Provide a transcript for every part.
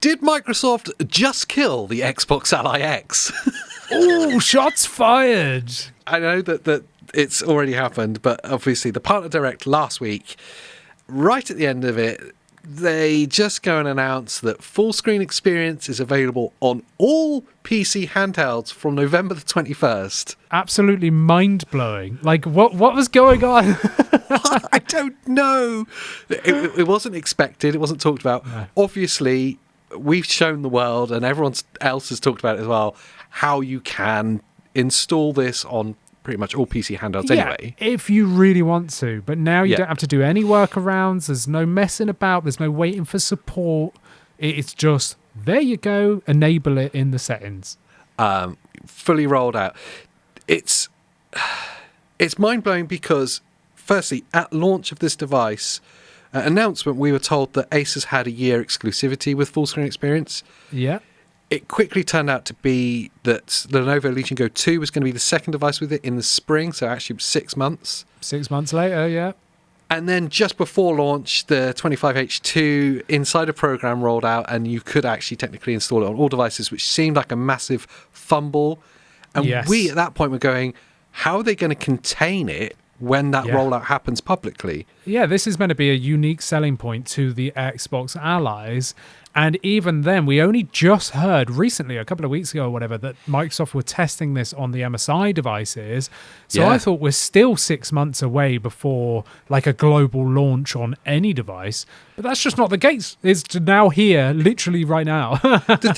Did Microsoft just kill the Xbox Ally X? Oh, shots fired. I know that it's already happened, but obviously the Partner Direct last week, right at the end of it, they just go and announce that full screen experience is available on all PC handhelds from November the 21st. Absolutely mind-blowing. Like, what was going on? I don't know. It wasn't expected. It wasn't talked about. No. Obviously, we've shown the world, and everyone else has talked about it as well, how you can install this on pretty much all PC handhelds anyway. If you really want to. But now you don't have to do any workarounds. There's no messing about. There's no waiting for support. It's just, there you go, enable it in the settings. Fully rolled out. It's mind-blowing because, firstly, at launch of this device, announcement, we were told that ASUS had a year exclusivity with full screen experience. Yeah. It quickly turned out to be that the Lenovo Legion Go 2 was going to be the second device with it in the spring, so actually 6 months. 6 months later, yeah. And then just before launch, the 25H2 Insider program rolled out, and you could actually technically install it on all devices, which seemed like a massive fumble. And we, at that point, were going, how are they going to contain it when that rollout happens publicly? Yeah, this is meant to be a unique selling point to the Xbox Allies. And even then, we only just heard recently, a couple of weeks ago or whatever, that Microsoft were testing this on the MSI devices. So I thought we're still 6 months away before like a global launch on any device. But that's just not the case. It's now here, literally right now. The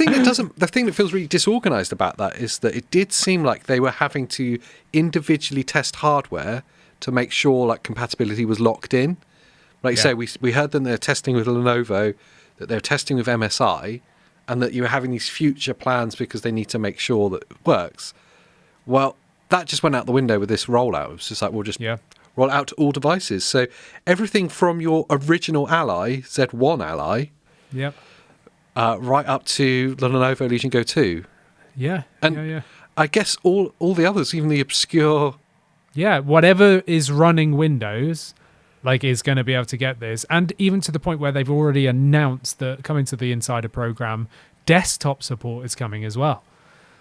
thing that feels really disorganized about that is that it did seem like they were having to individually test hardware to make sure like compatibility was locked in. Like you say, we heard them they're testing with Lenovo, that they're testing with MSI, and that you were having these future plans because they need to make sure that it works. Well, that just went out the window with this rollout. It was just like, we'll just roll it out to all devices. So everything from your original Ally, Z1 Ally, right up to the Lenovo Legion Go 2. Yeah. And I guess all the others, even the obscure... Yeah, whatever is running Windows... like, is going to be able to get this. And even to the point where they've already announced that coming to the Insider program, desktop support is coming as well.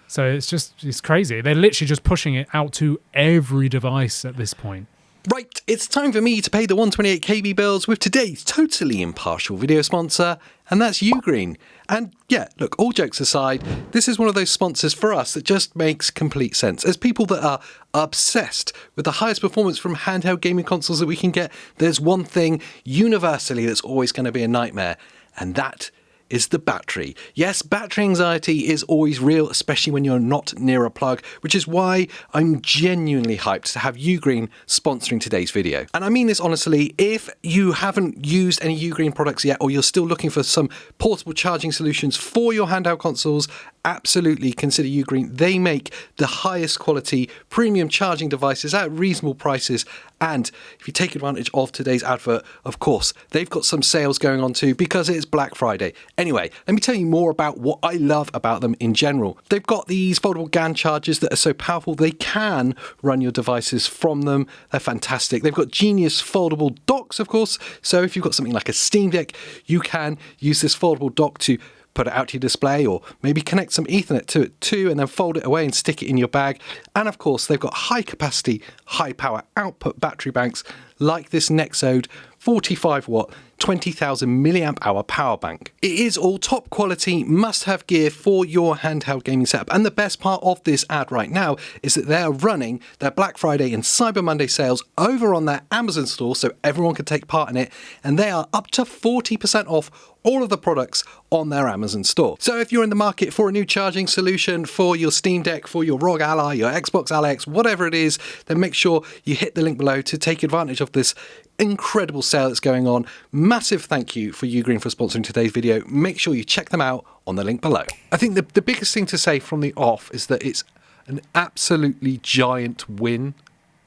So it's crazy. They're literally just pushing it out to every device at this point. Right, it's time for me to pay the 128 KB bills with today's totally impartial video sponsor, and that's UGREEN. And yeah, look, all jokes aside, this is one of those sponsors for us that just makes complete sense. As people that are obsessed with the highest performance from handheld gaming consoles that we can get, there's one thing universally that's always going to be a nightmare, and that is the battery. Yes, battery anxiety is always real, especially when you're not near a plug, which is why I'm genuinely hyped to have UGREEN sponsoring today's video. And I mean this honestly, if you haven't used any UGREEN products yet, or you're still looking for some portable charging solutions for your handheld consoles, absolutely consider UGREEN. They make the highest quality premium charging devices at reasonable prices. And if you take advantage of today's advert, of course, they've got some sales going on too because it's Black Friday. Anyway, let me tell you more about what I love about them in general. They've got these foldable GAN chargers that are so powerful they can run your devices from them. They're fantastic. They've got genius foldable docks, of course. So if you've got something like a Steam Deck, you can use this foldable dock to put it out to your display, or maybe connect some Ethernet to it too, and then fold it away and stick it in your bag. And of course, they've got high capacity, high power output battery banks like this Nexode 45 watt, 20,000 milliamp hour power bank. It is all top quality, must-have gear for your handheld gaming setup. And the best part of this ad right now is that they're running their Black Friday and Cyber Monday sales over on their Amazon store, so everyone can take part in it. And they are up to 40% off all of the products on their Amazon store. So if you're in the market for a new charging solution for your Steam Deck, for your ROG Ally, your Xbox Ally X, whatever it is, then make sure you hit the link below to take advantage of this incredible sale that's going on. Massive thank you for UGREEN for sponsoring today's video. Make sure you check them out on the link below. I think the biggest thing to say from the off is that it's an absolutely giant win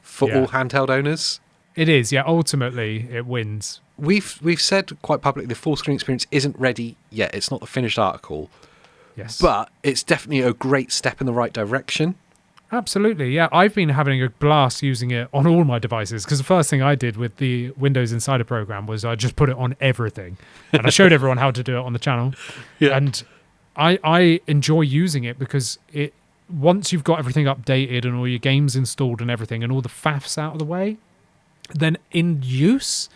for all handheld owners. It is, yeah. Ultimately, it wins. We've said quite publicly the full screen experience isn't ready yet. It's not the finished article. Yes. But it's definitely a great step in the right direction. Absolutely, yeah. I've been having a blast using it on all my devices because the first thing I did with the Windows Insider program was I just put it on everything, and I showed everyone how to do it on the channel. Yeah. And I enjoy using it because it once you've got everything updated and all your games installed and everything and all the faffs out of the way, then in use,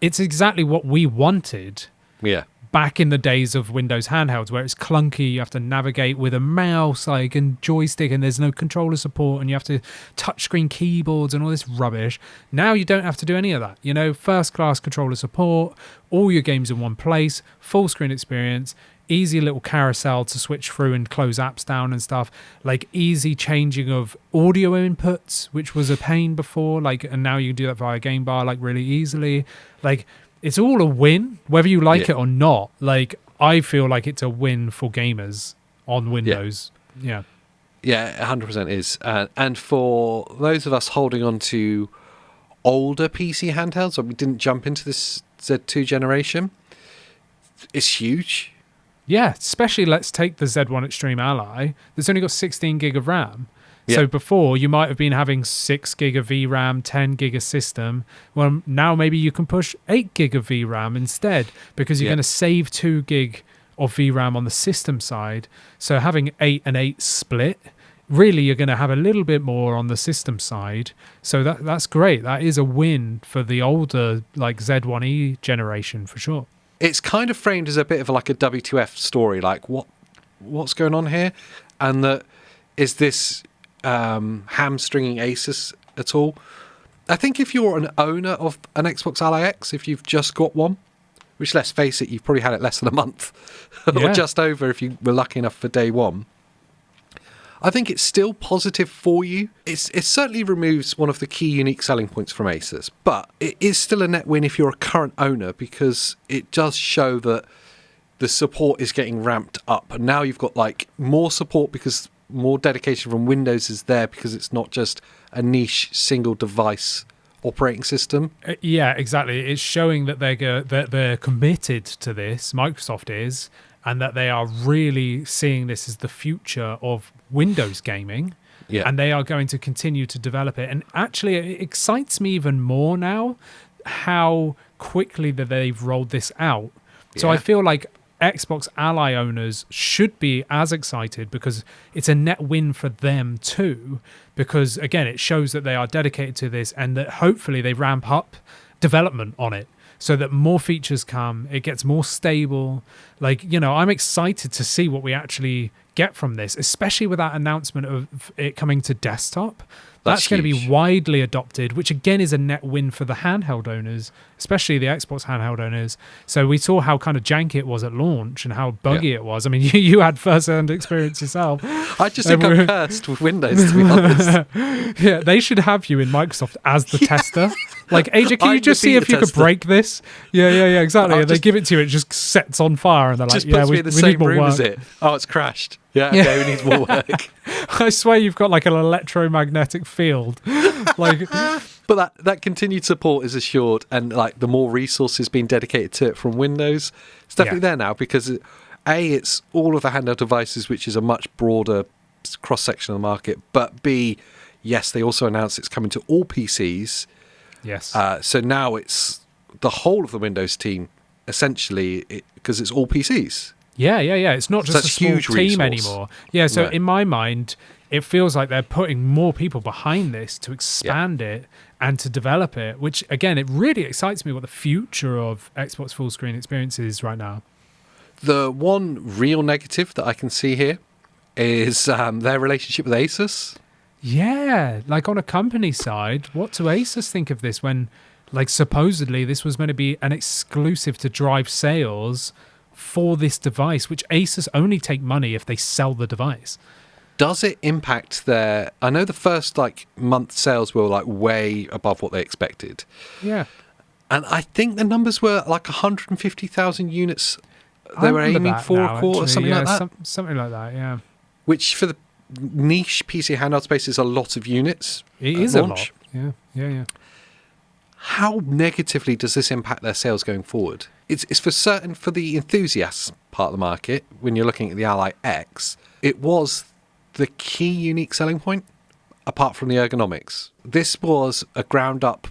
it's exactly what we wanted. Yeah. Back in the days of Windows handhelds where it's clunky, you have to navigate with a mouse and joystick and there's no controller support and you have to touchscreen keyboards and all this rubbish. Now you don't have to do any of that. First class controller support, all your games in one place, full screen experience, easy little carousel to switch through and close apps down and stuff, like easy changing of audio inputs, which was a pain before, and now you can do that via game bar really easily. It's all a win, whether you like it or not. I feel like it's a win for gamers on Windows. Yeah. Yeah, 100% is. And for those of us holding on to older PC handhelds, we didn't jump into this Z2 generation, it's huge. Yeah, especially let's take the Z1 Extreme Ally. That's only got 16 gig of RAM. So before, you might have been having 6 gig of VRAM, 10 gig of system. Well, now maybe you can push 8 gig of VRAM instead because you're going to save 2 gig of VRAM on the system side. So having 8 and 8 split, really you're going to have a little bit more on the system side. So that's great. That is a win for the older Z1E generation for sure. It's kind of framed as a bit of a W2F story, what's going on here? And that is this hamstringing ASUS at all? I think if you're an owner of an Xbox Ally X, if you've just got one, which let's face it, you've probably had it less than a month or just over if you were lucky enough for day one, I think it's still positive for you. It certainly removes one of the key unique selling points from ASUS, but it is still a net win if you're a current owner because it does show that the support is getting ramped up. And now you've got more support because more dedication from Windows is there because it's not just a niche single device operating system. Yeah, exactly. It's showing that they're committed to this. Microsoft is, and that they are really seeing this as the future of Windows gaming. Yeah. And they are going to continue to develop it. And actually, it excites me even more now how quickly that they've rolled this out. So I feel like Xbox Ally owners should be as excited because it's a net win for them too, because again it shows that they are dedicated to this and that hopefully they ramp up development on it so that more features come, it gets more stable. I'm excited to see what we actually get from this, especially with that announcement of it coming to desktop. That's going to be widely adopted, which again is a net win for the handheld owners, especially the Xbox handheld owners. So we saw how kind of janky it was at launch and how buggy it was. I mean, you had first-hand experience yourself. I just think I'm cursed with Windows, to be honest. Yeah, they should have you in Microsoft as the tester. AJ, can you just see if you could break this? Yeah, exactly. They give it to you, it just sets on fire, and they're like, puts me in the same room as it. Oh, it's crashed. Yeah, okay, we need more work. I swear you've got an electromagnetic field. But that continued support is assured, and the more resources being dedicated to it from Windows, it's definitely there now because it's all of the handheld devices, which is a much broader cross-section of the market, but B, yes, they also announced it's coming to all PCs. Yes. So now it's the whole of the Windows team, essentially, because it's all PCs. Yeah. It's not just a small team anymore. Yeah, so in my mind, it feels like they're putting more people behind this to expand it and to develop it, which, again, it really excites me what the future of Xbox full screen experience is right now. The one real negative that I can see here is their relationship with ASUS. Yeah, on a company side, what do ASUS think of this when, supposedly this was meant to be an exclusive to drive sales for this device, which ASUS only take money if they sell the device? Does it impact their... I know the first, month sales were, way above what they expected. Yeah. And I think the numbers were, 150,000 units they were aiming for a quarter or something like that. Something like that, yeah. Which, for the niche PC handheld space, is a lot of units. It is launch. A lot. Yeah. How negatively does this impact their sales going forward? It's for certain for the enthusiasts part of the market. When you're looking at the Ally X, it was the key unique selling point. apart from the ergonomics. This was a ground up,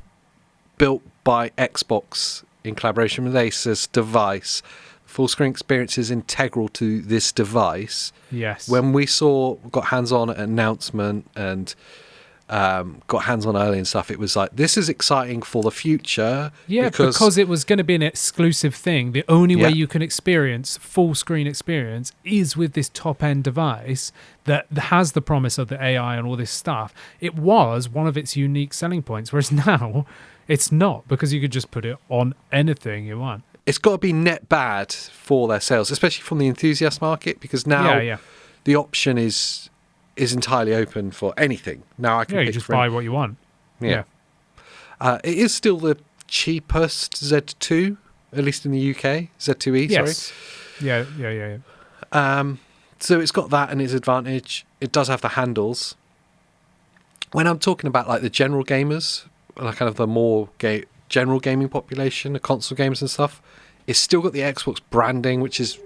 built by Xbox in collaboration with ASUS device. Full screen experience is integral to this device. Yes. When we got hands-on at an announcement and got hands-on early and stuff, it was like, this is exciting for the future. Yeah, because it was going to be an exclusive thing. The only way you can experience full screen experience is with this top-end device that has the promise of the AI and all this stuff. It was one of its unique selling points, whereas now it's not, because you could just put it on anything you want. It's got to be net bad for their sales, especially from the enthusiast market, because now the option is entirely open for anything. Now I can you just buy what you want. Yeah. It is still the cheapest Z2, at least in the UK. Z2E, yes. Sorry. Yeah. So it's got that and its advantage. It does have the handles. When I'm talking about like the general gamers, like kind of the more general gaming population, the console gamers and stuff, it's still got the Xbox branding, which is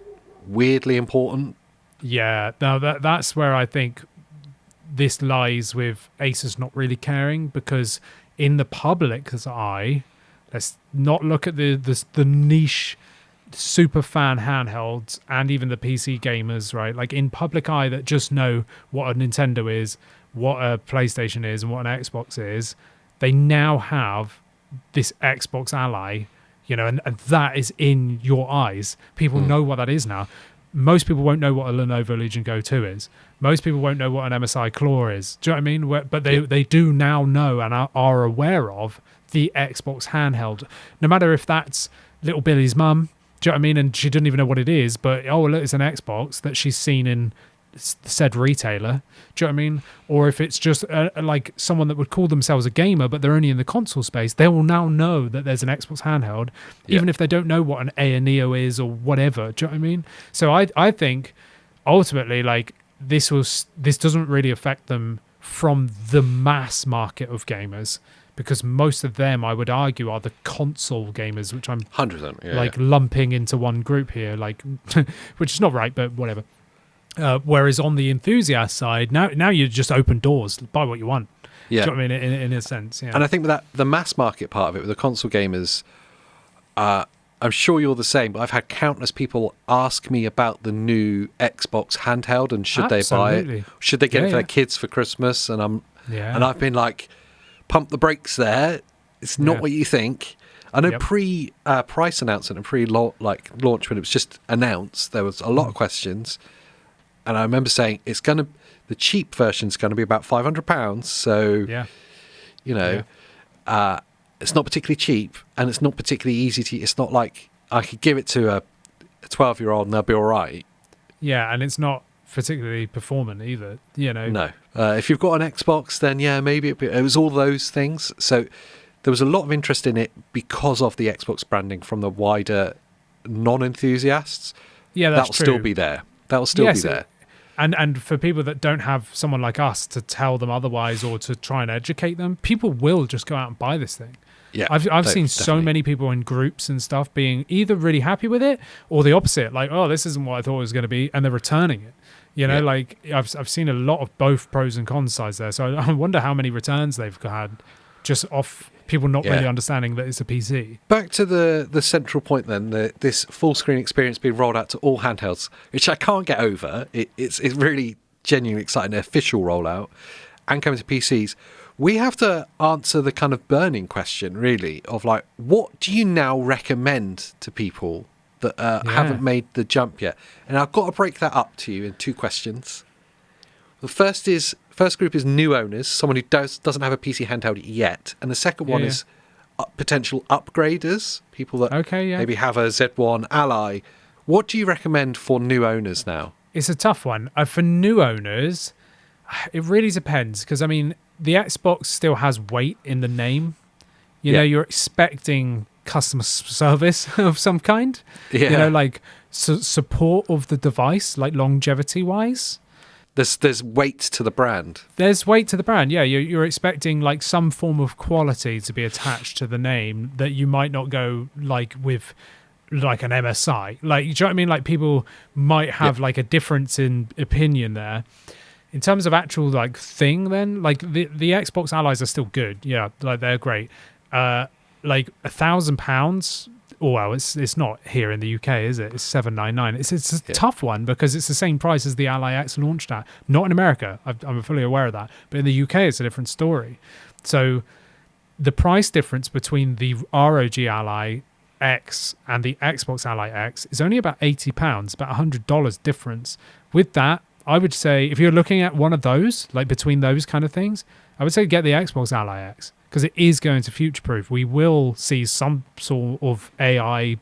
weirdly important. Yeah, now that's where I think this lies with ASUS not really caring, because in the public's eye, let's not look at the niche super fan handhelds and even the PC gamers, right? Like in public eye that just know what a Nintendo is, what a PlayStation is, and what an Xbox is, they now have this Xbox Ally, you know, and that is in your eyes. People know what that is now. Most people won't know what a Lenovo Legion Go 2 is. Most people won't know what an MSI Claw is. Do you know what I mean? But they do now know and are aware of the Xbox handheld. No matter if that's little Billy's mum, do you know what I mean? And she doesn't even know what it is, but, oh, look, it's an Xbox that she's seen in said retailer. Do you know what I mean? Or if it's just like someone that would call themselves a gamer, but they're only in the console space, they will now know that there's an Xbox handheld, even if they don't know what an Neo is or whatever. Do you know what I mean? So I think ultimately, like, this doesn't really affect them from the mass market of gamers, because most of them, I would argue, are the console gamers, which I'm 100% lumping into one group here, like, which is not right, but whatever. Whereas on the enthusiast side, now you just open doors, buy what you want. Yeah. Do you know what I mean? In a sense, yeah. And I think that the mass market part of it with the console gamers, I'm sure you're the same, but I've had countless people ask me about the new Xbox handheld and should they buy it? Should they get it for their kids for Christmas? And I've been like, pump the brakes there. It's not what you think. I know price announcement and launch when it was just announced, there was a lot of questions. And I remember saying the cheap version is going to be about £500. So, it's not particularly cheap and it's not particularly easy to. It's not like I could give it to a 12-year-old and they'll be all right. Yeah, and it's not particularly performant either. You know. No, if you've got an Xbox, then maybe it was all those things. So there was a lot of interest in it because of the Xbox branding from the wider non-enthusiasts. Yeah, that'll true. Still be there. That'll still be there. And for people that don't have someone like us to tell them otherwise or to try and educate them, people will just go out and buy this thing. Yeah, I've seen so many people in groups and stuff being either really happy with it or the opposite, like, oh, this isn't what I thought it was going to be, and they're returning it. You know, like I've seen a lot of both pros and cons sides there. So I wonder how many returns they've had just off people not really understanding that it's a PC. Back to the central point then, this full screen experience being rolled out to all handhelds, which I can't get over. It's really genuinely exciting, official rollout, and coming to PCs. We have to answer the kind of burning question, really, of like, what do you now recommend to people that haven't made the jump yet? And I've got to break that up to you in two questions. The first group is new owners, someone who doesn't have a PC handheld yet, and the second one is potential upgraders, people that maybe have a Z1 Ally. What do you recommend for new owners now? It's a tough one. For new owners, it really depends, because I mean, the Xbox still has weight in the name. You know, you're expecting customer service of some kind. Yeah. You know, like support of the device, like longevity-wise. There's weight to the brand. There's weight to the brand, yeah. You're expecting like some form of quality to be attached to the name that you might not go like with like an MSI. Like, do you know what I mean? Like people might have like a difference in opinion there. In terms of actual like thing, then like the Xbox Allies are still good. Yeah, like they're great. Like £1,000. Oh well, it's not here in the UK, is it? It's $799. It's a tough one because it's the same price as the Ally X launched at. Not in America. I'm fully aware of that, but in the UK, it's a different story. So the price difference between the ROG Ally X and the Xbox Ally X is only about £80, about $100 difference. With that, I would say if you're looking at one of those, like between those kind of things, I would say get the Xbox Ally X because it is going to future-proof. We will see some sort of AI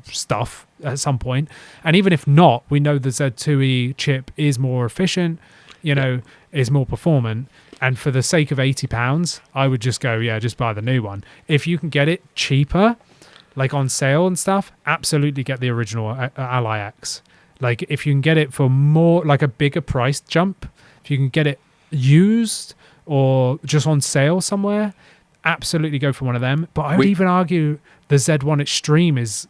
stuff at some point, and even if not, we know the Z2E chip is more efficient, is more performant. And for the sake of £80, I would just go, just buy the new one. If you can get it cheaper, like on sale and stuff, absolutely get the original Ally X. Like if you can get it for more, like a bigger price jump, if you can get it used or just on sale somewhere, absolutely go for one of them. But I would even argue the Z1 Extreme is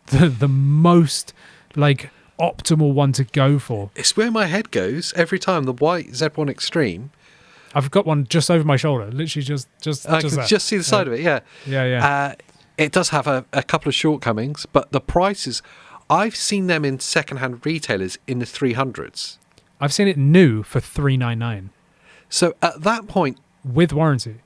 the most like optimal one to go for. It's where my head goes every time. The white Z1 Extreme. I've got one just over my shoulder, literally just I can there. just see the side of it. Yeah. It does have a couple of shortcomings, but the prices, I've seen them in second-hand retailers in the 300s. I've seen it new for $399 So at that point, with warranty,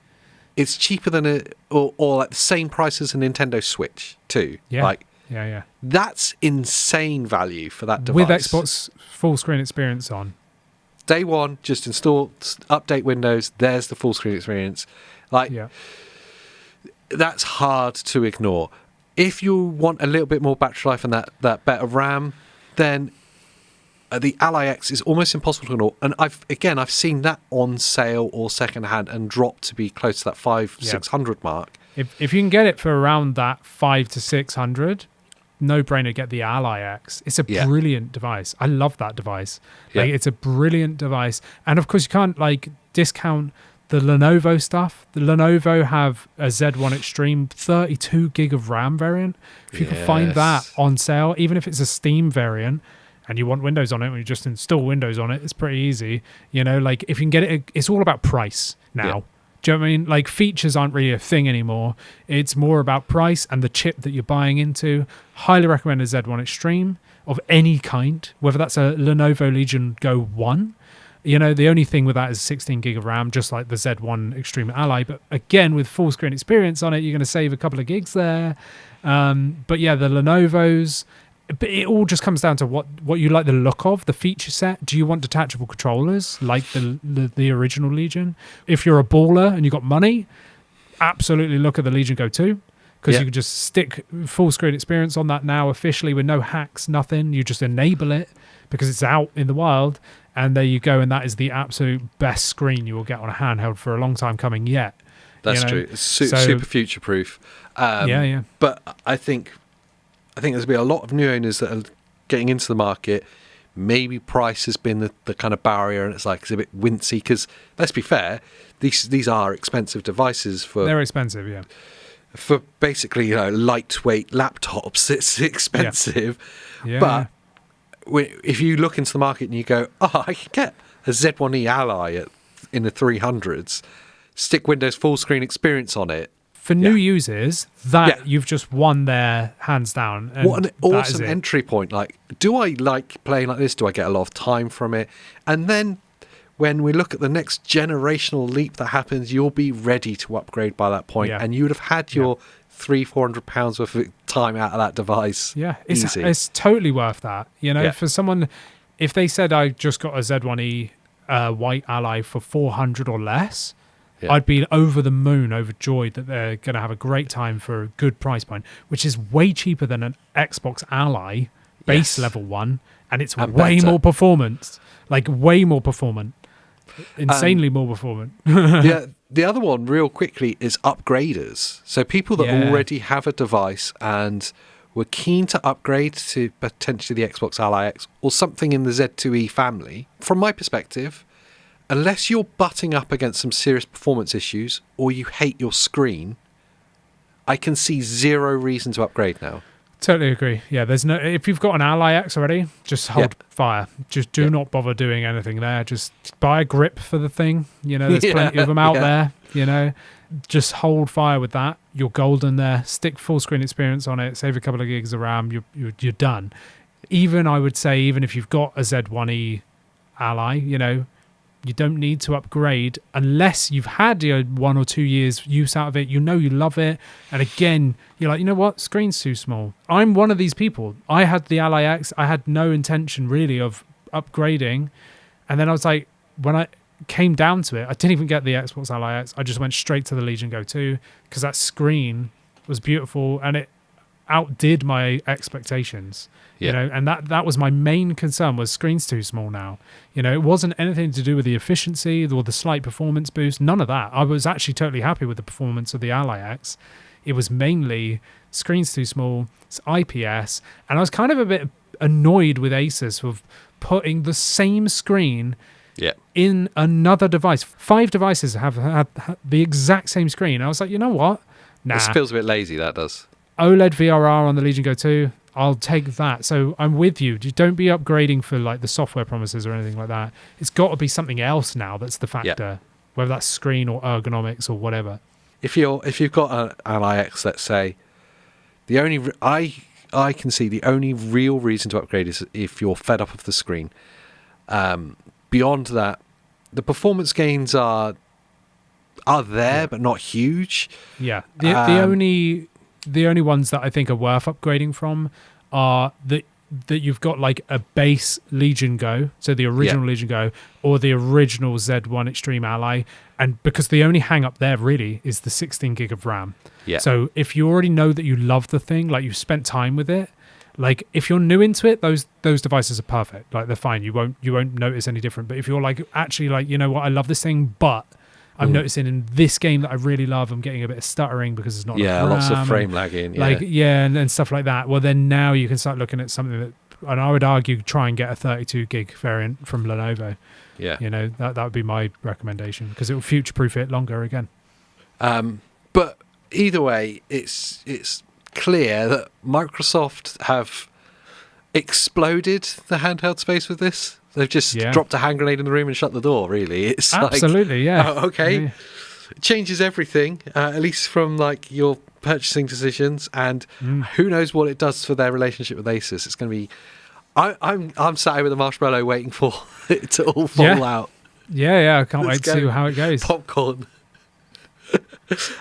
it's cheaper than or like the same price as a Nintendo Switch too. Yeah. Yeah. That's insane value for that device. With Xbox full screen experience on. Day one, just install, update Windows. There's the full screen experience. That's hard to ignore. If you want a little bit more battery life and that better RAM, then the Ally X is almost impossible to ignore. And I've seen that on sale or secondhand and drop to be close to that 600 mark. If you can get it for around that 500 to 600, no brainer, get the Ally X. It's a brilliant device. I love that device. Like it's a brilliant device. And of course you can't like discount the Lenovo stuff. The Lenovo have a Z1 Extreme 32 gig of RAM variant. If you can find that on sale, even if it's a Steam variant and you want Windows on it, when you just install Windows on it, it's pretty easy. Like if you can get it, it's all about price now. Yeah. Do you know what I mean? Like features aren't really a thing anymore. It's more about price and the chip that you're buying into. Highly recommend a Z1 Extreme of any kind, whether that's a Lenovo Legion Go 1. The only thing with that is 16 gig of RAM, just like the Z1 Extreme Ally. But again, with full screen experience on it, you're going to save a couple of gigs there. But yeah, the Lenovo's, but it all just comes down to what you like the look of, the feature set. Do you want detachable controllers like the original Legion? If you're a baller and you got money, absolutely look at the Legion Go 2 because you can just stick full screen experience on that now officially with no hacks, nothing. You just enable it because it's out in the wild, and there you go. And that is the absolute best screen you will get on a handheld for a long time coming yet. That's true. It's super future proof. But I think there's going to be a lot of new owners that are getting into the market. Maybe price has been the kind of barrier, and it's a bit wincy because, let's be fair, these are expensive devices. They're expensive, yeah. For basically, lightweight laptops, it's expensive. Yeah. But if you look into the market and you go, I can get a Z1E Ally in the 300s, stick Windows full screen experience on it. For new users, you've just won there hands down. And what an awesome entry point. Do I like playing like this? Do I get a lot of time from it? And then when we look at the next generational leap that happens, you'll be ready to upgrade by that point. And you would have had your £300-400 worth of time out of that device. Yeah, it's totally worth that. For someone, if they said I just got a Z1E white Ally for 400 or less, I'd be over the moon, overjoyed that they're going to have a great time for a good price point, which is way cheaper than an Xbox Ally base level one, and it's way more performance, insanely more performant. The other one, real quickly, is upgraders. So people that already have a device and were keen to upgrade to potentially the Xbox Ally X or something in the Z2E family. From my perspective, unless you're butting up against some serious performance issues or you hate your screen, I can see zero reason to upgrade now. Totally agree. Yeah, there's no. If you've got an Ally X already, just hold fire. Just do not bother doing anything there. Just buy a grip for the thing. You know, there's plenty of them out there. You know, just hold fire with that. You're golden there. Stick full screen experience on it. Save a couple of gigs of RAM. You're done. Even I would say, even if you've got a Z1E Ally, you know, you don't need to upgrade unless you've had 1 or 2 years use out of it. You know you love it. And again, you're like, you know what? Screen's too small. I'm one of these people. I had the Ally X. I had no intention really of upgrading. And then I was like, when I came down to it, I didn't even get the Xbox Ally X. I just went straight to the Legion Go 2 because that screen was beautiful and it outdid my expectations. You know, and that was my main concern, was screen's too small now. You know, it wasn't anything to do with the efficiency or the slight performance boost, none of that. I was actually totally happy with the performance of the Ally X. It was mainly screen's too small, it's IPS, and I was kind of a bit annoyed with ASUS of putting the same screen in another device. 5 devices have had the exact same screen. I was like, you know what? Nah. This feels a bit lazy, that does. OLED VRR on the Legion Go 2, I'll take that. So I'm with you. Don't be upgrading for like the software promises or anything like that. It's got to be something else now that's the factor, whether that's screen or ergonomics or whatever. If you've got an Ally X, let's say, the only I can see the only real reason to upgrade is if you're fed up of the screen. Beyond that, the performance gains are there, but not huge. Yeah, the only ones that I think are worth upgrading from are that you've got like a base Legion Go, so the original Legion Go, or the original Z1 Extreme Ally, and because the only hang up there really is the 16 gig of RAM. Yeah. So if you already know that you love the thing, like you've spent time with it, like if you're new into it, those devices are perfect. Like they're fine. You won't notice any different. But if you're like actually like, you know what, I love this thing, but I'm noticing in this game that I really love, I'm getting a bit of stuttering because it's not lots of frame lagging. And stuff like that. Well, then now you can start looking at something that, and I would argue, try and get a 32 gig variant from Lenovo. Yeah, you know, that would be my recommendation because it will future-proof it longer again. But either way, it's clear that Microsoft have exploded the handheld space with this. They've just dropped a hand grenade in the room and shut the door, really. It's absolutely, okay. Yeah. It changes everything, at least from like your purchasing decisions, and who knows what it does for their relationship with ASUS. It's going to be... I'm sat here with a marshmallow waiting for it to all fall out. Yeah, I can't wait to see how it goes. Popcorn.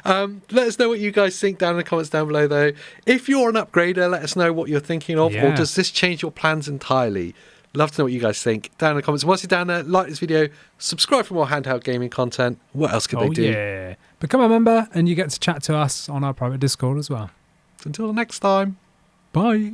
Let us know what you guys think down in the comments down below, though. If you're an upgrader, let us know what you're thinking of, or does this change your plans entirely? Love to know what you guys think down in the comments. Once you're down there, like this video, subscribe for more handheld gaming content. What else could they do? Yeah, become a member and you get to chat to us on our private Discord as well. Until next time, bye.